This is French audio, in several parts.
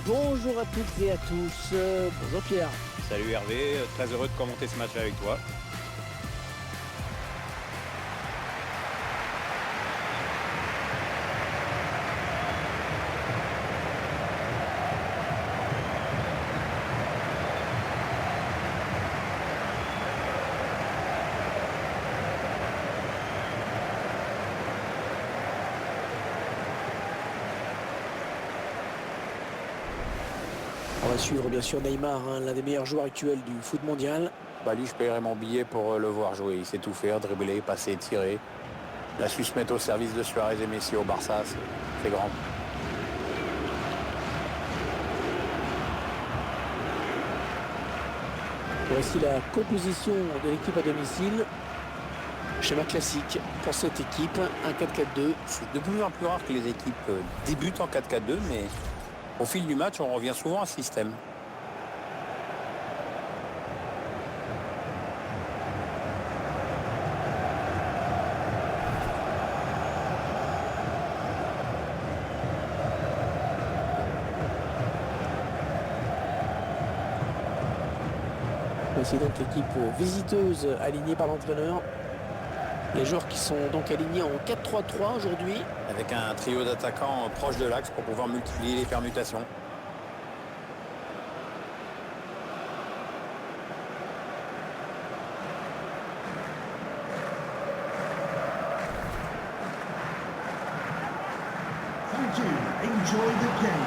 Bonjour à toutes et à tous. Bonjour Pierre. Salut Hervé, très heureux de commenter ce match avec toi. On va suivre bien sûr Neymar, l'un des meilleurs joueurs actuels du foot mondial. Lui, je paierai mon billet pour le voir jouer. Il sait tout faire, dribbler, passer, tirer. Il a su se mettre au service de Suarez et Messi au Barça, c'est grand. Voici la composition de l'équipe à domicile. Schéma classique pour cette équipe, un 4-4-2. C'est de plus en plus rare que les équipes débutent en 4-4-2, mais au fil du match, on revient souvent à ce système. Voici donc l'équipe visiteuse alignée par l'entraîneur. Les joueurs qui sont donc alignés en 4-3-3 aujourd'hui. Avec un trio d'attaquants proche de l'axe pour pouvoir multiplier les permutations. Thank you. Enjoy the game.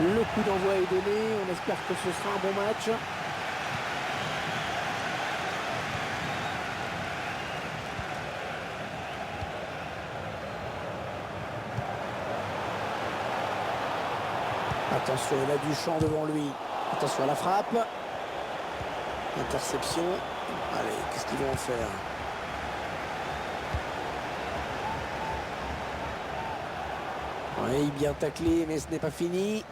Le coup d'envoi est donné, on espère que ce sera un bon match. Attention, il a du champ devant lui. Attention à la frappe. Interception. Allez, qu'est-ce qu'ils vont en faire? Oui, bien taclé, mais ce n'est pas fini.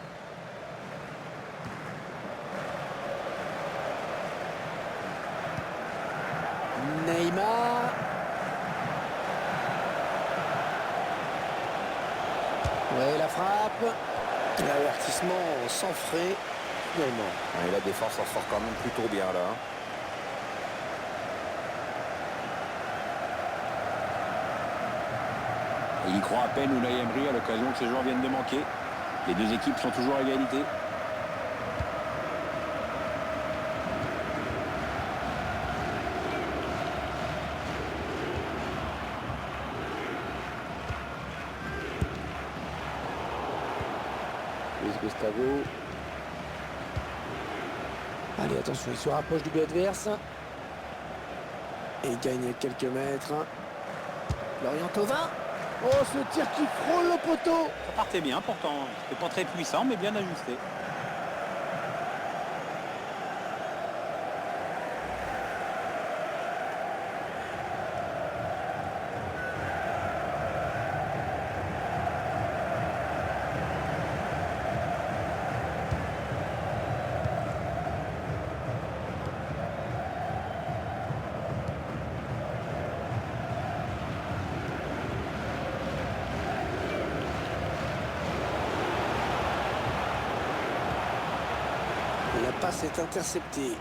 Neymar. Oui, la frappe. L'avertissement sans frais, finalement. Et la défense en sort quand même plutôt bien là. Et il croit à peine Unai Emery à l'occasion que ces joueurs viennent de manquer. Les deux équipes sont toujours à égalité. Luis Gustavo. Allez, attention, il se rapproche du but adverse. Et il gagne quelques mètres. Lorient Thauvin. Oh, ce tir qui frôle le poteau. Ça partait bien pourtant, c'était pas très puissant mais bien ajusté. La passe est interceptée.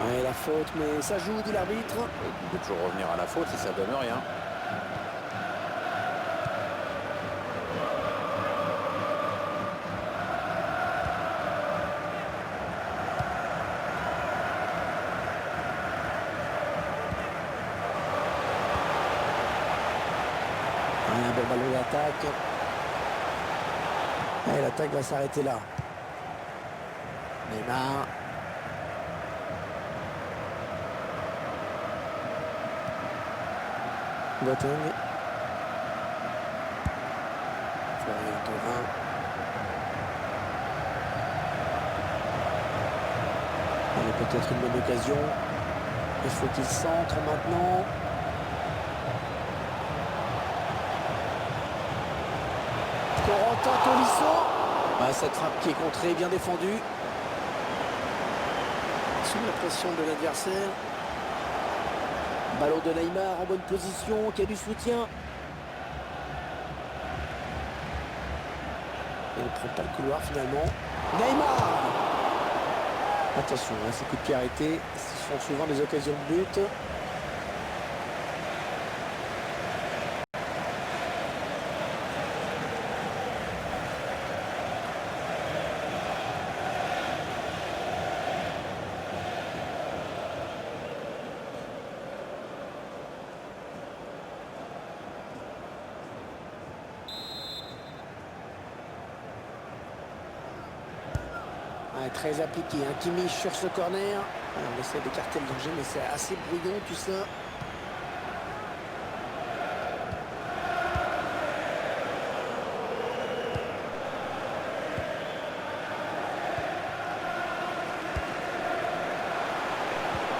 Ouais, la faute, mais ça joue, dit l'arbitre. Il peut toujours revenir à la faute si ça donne rien. Un bon ballon d'attaque. Et l'attaque va s'arrêter là. Neymar. Boateng. Florian Thauvin. Allez, peut-être une bonne occasion. Il faut qu'il centre maintenant. Corentin Tolisso. Ah, cette frappe qui est contrée, bien défendue. Sous la pression de l'adversaire. Ballon de Neymar en bonne position, qui a du soutien. Il ne prend pas le couloir finalement. Neymar. Attention, ces coups de pied arrêtés, ce sont souvent des occasions de but. Ouais, très appliqué, Kimmich sur ce corner. On essaie d'écarter le danger, mais c'est assez brouillon tout ça.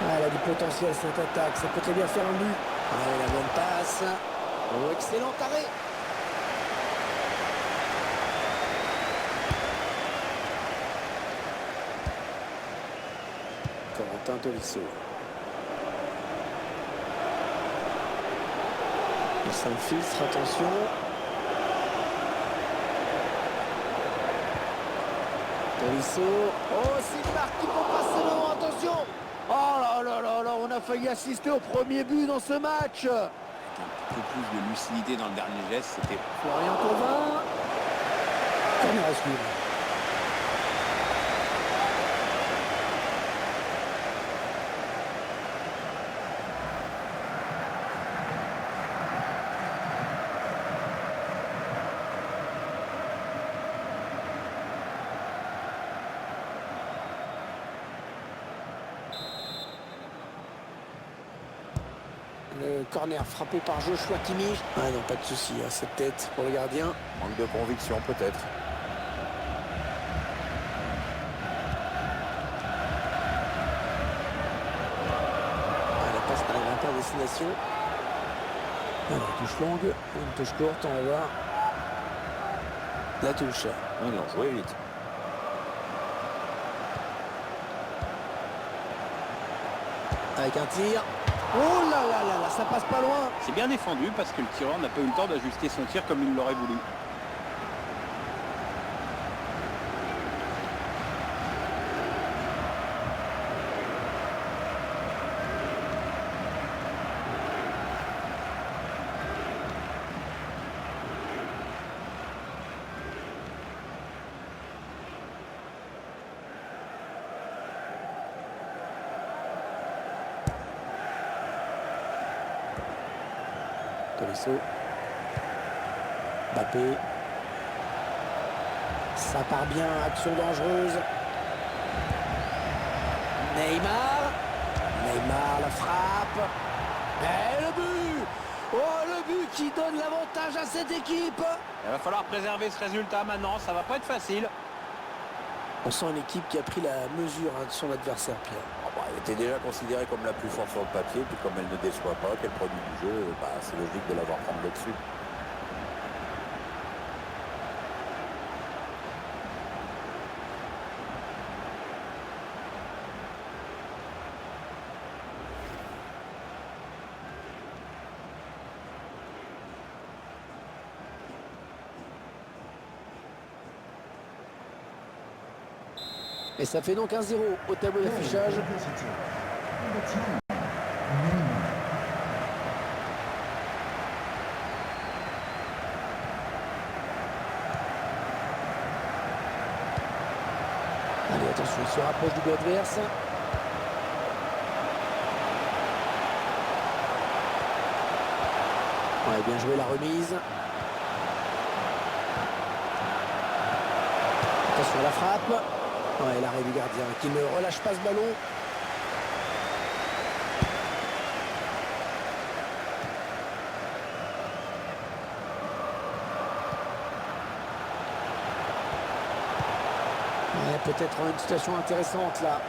Elle a du potentiel cette attaque, ça peut très bien faire un but. Ouais, la bonne passe. Oh, excellent arrêt. Corentin Tolisso. Il s'infiltre, attention. Tolisso. Oh, c'est une marque qui peut passer devant, attention. Oh là là là là, on a failli assister au premier but dans ce match. Un peu plus de lucidité dans le dernier geste, c'était... Florian Thauvin. Corner à suivre. Le corner frappé par Joshua Kimmich. Ah non, pas de souci, cette tête pour le gardien. Manque de conviction peut-être. La passe n'arrivera pas à destination. Alors, touche longue, une touche courte, on va voir. La touche. Ils l'ont joué vite. Avec un tir. Oh là là là là, ça passe pas loin. C'est bien défendu parce que le tireur n'a pas eu le temps d'ajuster son tir comme il l'aurait voulu. Tolisso. Mbappé. Ça part bien, action dangereuse. Neymar. Neymar, la frappe. Et le but. Oh, le but qui donne l'avantage à cette équipe. Il va falloir préserver ce résultat maintenant, ça va pas être facile. On sent une équipe qui a pris la mesure de son adversaire, Pierre. Elle était déjà considérée comme la plus forte sur le papier, puis comme elle ne déçoit pas, qu'elle produit du jeu, c'est logique de l'avoir prendre là-dessus. Et ça fait donc 1-0 au tableau d'affichage. Allez, attention, il se rapproche du but adverse. Ouais, bien joué la remise. Attention à la frappe. Ouais, l'arrêt du gardien qui ne relâche pas ce ballon. Ouais, peut-être une situation intéressante là.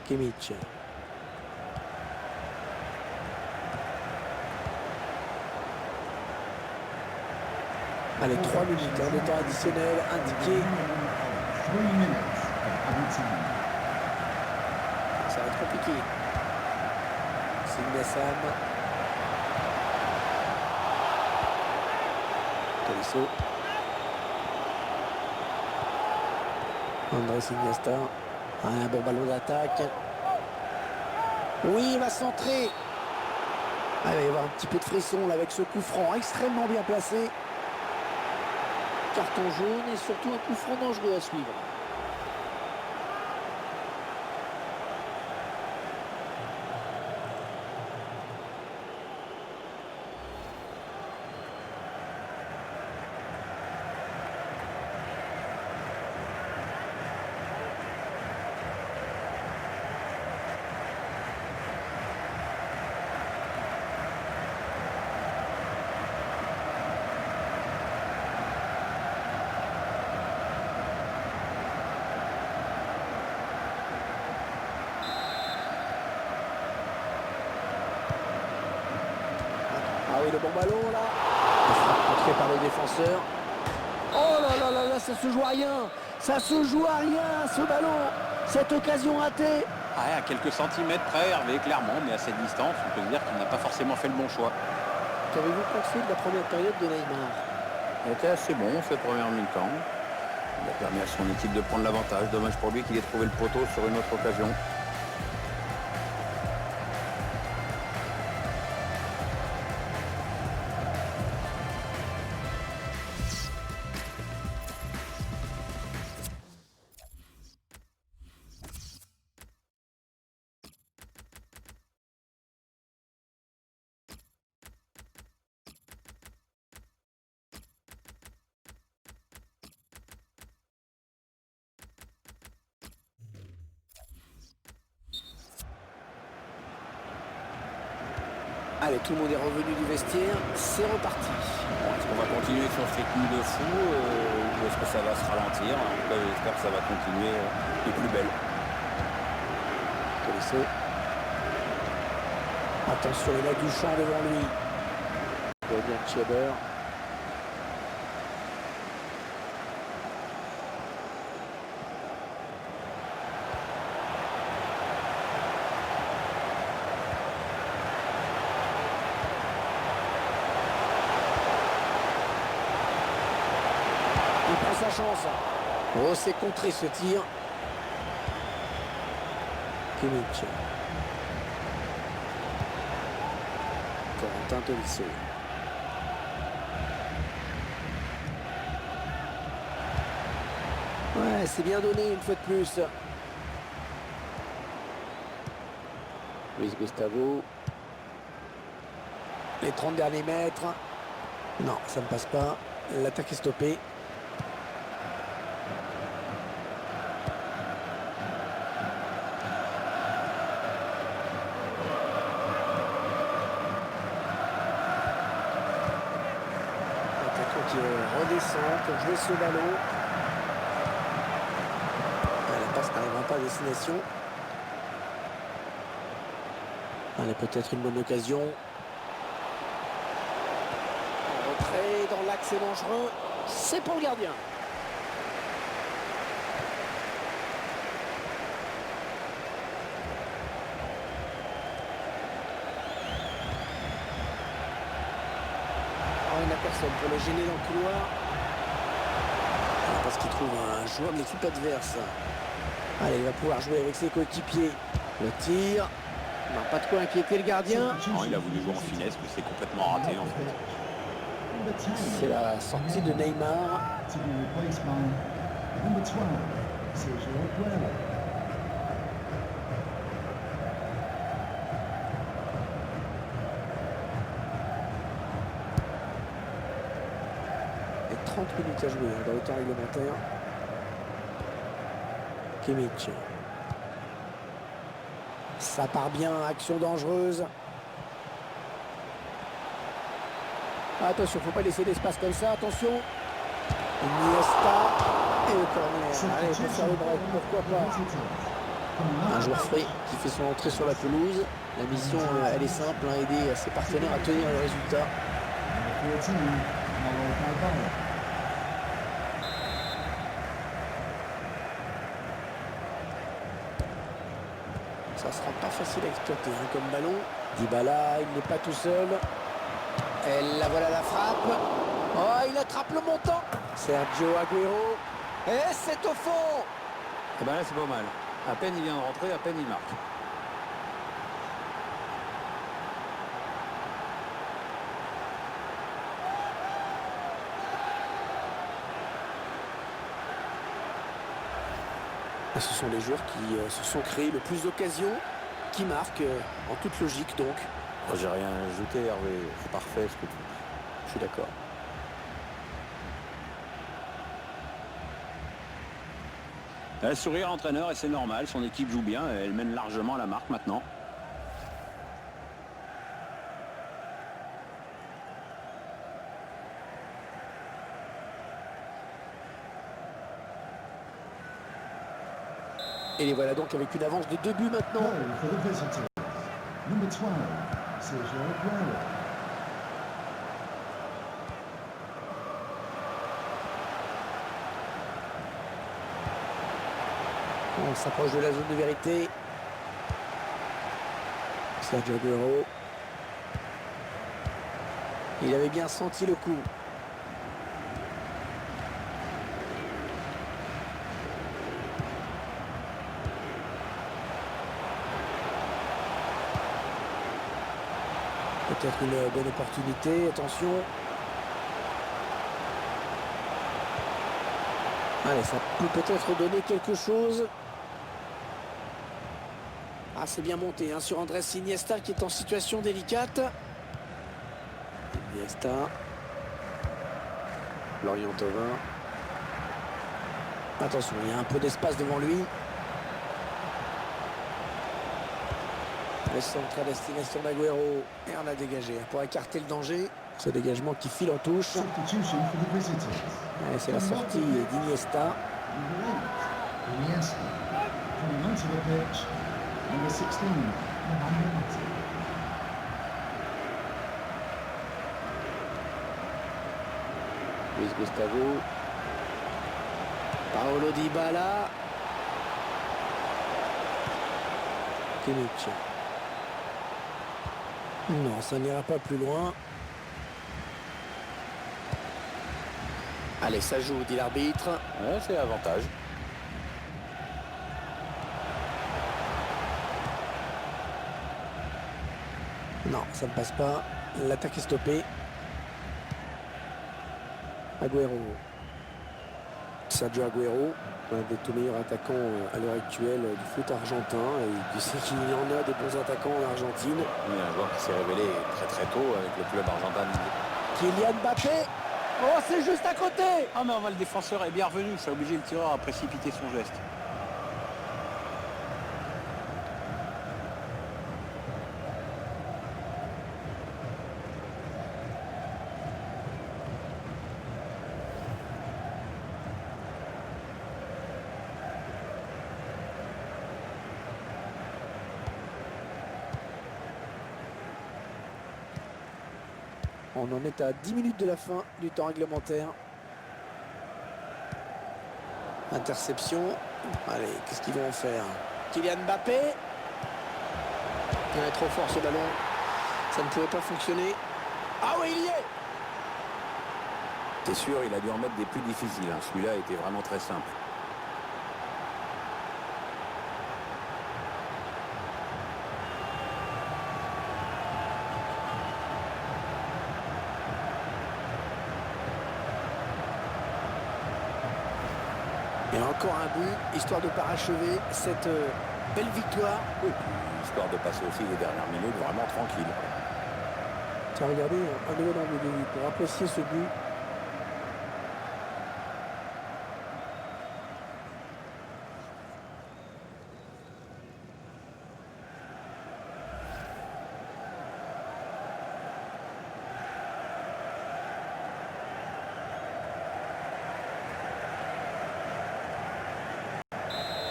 Kimmich. Allez, 3 minutes de temps additionnel indiqué. 3 minutes of added time. Ça va être compliqué. Signe Sam. Tolisso. André Iniesta. Un bon ballon d'attaque. Oui, il va centrer. Ah, il va y avoir un petit peu de frisson là, avec ce coup franc extrêmement bien placé. Carton jaune et surtout un coup franc dangereux à suivre. Ah oui, le bon ballon là. Il sera contré par le défenseur. Oh là là là là, ça se joue à rien. Ça se joue à rien, ce ballon. Cette occasion ratée. Ouais, à quelques centimètres près, Hervé, clairement, mais à cette distance, on peut dire qu'il n'a pas forcément fait le bon choix. Qu'avez-vous pensé de la première période de Neymar? Il était assez bon cette première mi-temps. Il a permis à son équipe de prendre l'avantage. Dommage pour lui qu'il ait trouvé le poteau sur une autre occasion. Allez, tout le monde est revenu du vestiaire. C'est reparti. Bon, est-ce qu'on va continuer sur ce rythme de fou ou est-ce que ça va se ralentir? En tout cas, j'espère que ça va continuer de plus belle. Tolisso. Attention, il a du champ devant lui. Bien Cheber. Il prend sa chance. Oh, c'est contré ce tir. Kimmich. Corentin Tolisso. Ouais, c'est bien donné une fois de plus. Luis Gustavo. Les 30 derniers mètres. Non, ça ne passe pas. L'attaque est stoppée. L'attaquant qui redescend pour jouer ce ballon. La passe n'arrivera pas à destination. Allez, peut-être une bonne occasion. En retrait, dans l'axe, c'est dangereux. C'est pour le gardien. Oh, il n'y a personne pour le gêner dans le couloir. Parce qu'il trouve un joueur de l'équipe adverse. Allez, il va pouvoir jouer avec ses coéquipiers. Le tir. Non, pas de quoi inquiéter le gardien. Non, il a voulu jouer en finesse, mais c'est complètement raté en fait. Number 10 C'est la sortie de Neymar. to be replaced by number 12, Sergio Aguero. Et 30 minutes à jouer dans le temps réglementaire. Kimmich. Ça part bien, action dangereuse. Attention, faut pas laisser d'espace comme ça, attention. Iniesta et le corner. Allez, pour faire le break, pourquoi pas. Un joueur frais qui fait son entrée sur la pelouse. La mission, elle est simple, hein, aider ses partenaires à tenir le résultat. Number 14, Mauro Balboa. Ça sera pas facile à exploiter hein, comme ballon. Dybala, il n'est pas tout seul. Et la voilà la frappe. Oh, il attrape le montant. Sergio Aguero. Et c'est au fond. Et ben là, c'est pas mal. À peine il vient de rentrer, à peine il marque. Ce sont les joueurs qui se sont créés le plus d'occasions, qui marquent en toute logique donc. Moi, j'ai rien à ajouter, Hervé. C'est parfait ce que tu dis. Je suis d'accord. Elle sourit à l'entraîneur et c'est normal, son équipe joue bien, elle mène largement la marque maintenant. Et les voilà donc avec une avance de 2 buts maintenant. Goal for the visitors. Number 12, Sergio Aguero. On s'approche de la zone de vérité. Sergio Aguero. Il avait bien senti le coup. Peut-être une bonne opportunité, attention. Allez, ça peut peut-être donner quelque chose. Ah, c'est bien monté hein, sur Andrés Iniesta qui est en situation délicate. Iniesta. Lorient Thauvin. Attention, il y a un peu d'espace devant lui. Le centre à destination d'Aguero. Et on a dégagé pour écarter le danger. Ce dégagement qui file en touche. Substitution for the visitors. Et c'est la sortie d'Iniesta. Number 8, Iniesta. Coming onto the pitch. Number 16, Nemanja Matic. Luis Gustavo. Paolo Dybala. Kimmich. Non, ça n'ira pas plus loin. Allez, ça joue, dit l'arbitre. Ouais, c'est l'avantage. Non, ça ne passe pas. L'attaque est stoppée. Aguero. Sergio Aguero, un des tout meilleurs attaquants à l'heure actuelle du foot argentin. Et tu sais qu'il y en a des bons attaquants en Argentine. Il y a un joueur qui s'est révélé très très tôt avec le club argentin. Kylian Mbappé. Oh, c'est juste à côté. Ah mais le défenseur est bien revenu, ça a obligé le tireur à précipiter son geste. On en est à 10 minutes de la fin du temps réglementaire. Interception. Allez, qu'est-ce qu'ils vont en faire? Kylian Mbappé. Il est trop fort ce ballon. Ça ne pouvait pas fonctionner. Ah oui, il y est. T'es sûr, il a dû en mettre des plus difficiles. Hein. Celui-là était vraiment très simple. Et encore un but, histoire de parachever cette belle victoire. Oui, puis histoire de passer aussi les dernières minutes vraiment tranquille. Tiens, regardez, un nouvel angle de vue pour apprécier ce but.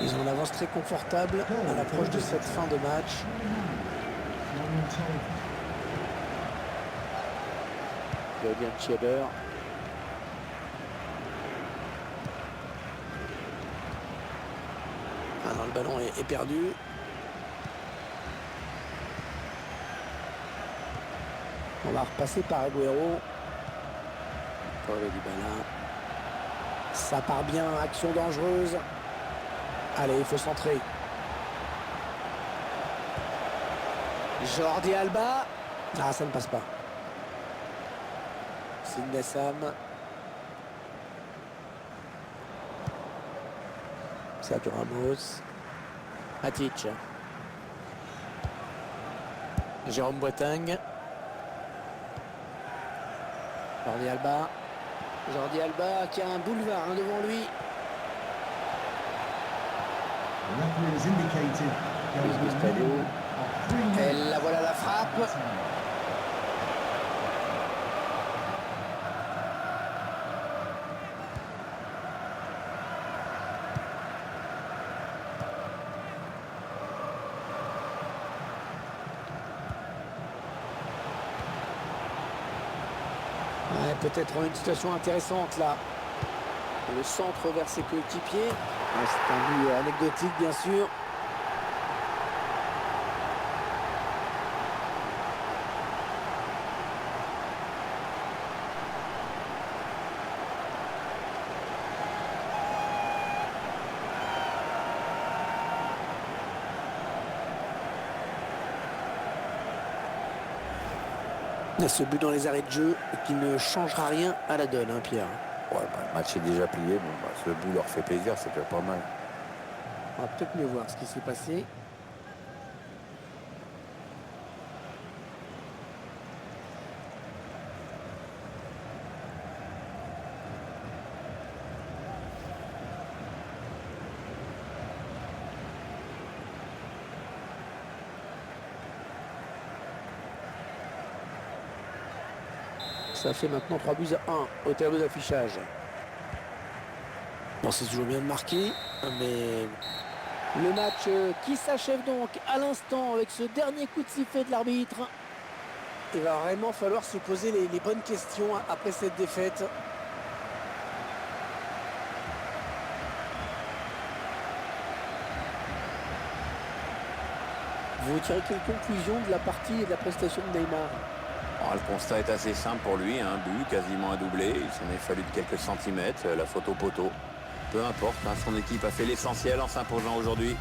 Ils ont une avance très confortable à l'approche de cette fin de match. Julian Schieber. Ah non, le ballon est perdu. On va repasser par Agüero. Paulo Dybala. Ça part bien, action dangereuse. Allez, il faut centrer. Jordi Alba. Ah, ça ne passe pas. Sidney Sam. Sergio Ramos. Matic. Jérôme Boateng. Jordi Alba. Jordi Alba qui a un boulevard devant lui. Et la voilà la frappe. Ouais, peut-être une situation intéressante là. Le centre vers ses coéquipiers. Ouais, c'est un but anecdotique bien sûr. Ce but dans les arrêts de jeu qui ne changera rien à la donne, hein, Pierre. Ouais, le match est déjà plié. Bon, ce but leur fait plaisir, c'est déjà pas mal. On va peut-être mieux voir ce qui s'est passé. Ça fait maintenant 3-1 au tableau d'affichage. Bon, c'est toujours bien de marquer, mais le match qui s'achève donc à l'instant avec ce dernier coup de sifflet de l'arbitre. Il va vraiment falloir se poser les bonnes questions après cette défaite. Vous tirez quelle conclusion de la partie et de la prestation de Neymar? Alors, le constat est assez simple pour lui, un but, quasiment un doublé, il s'en est fallu de quelques centimètres, la faute au poteau. Peu importe, hein, son équipe a fait l'essentiel en s'imposant aujourd'hui.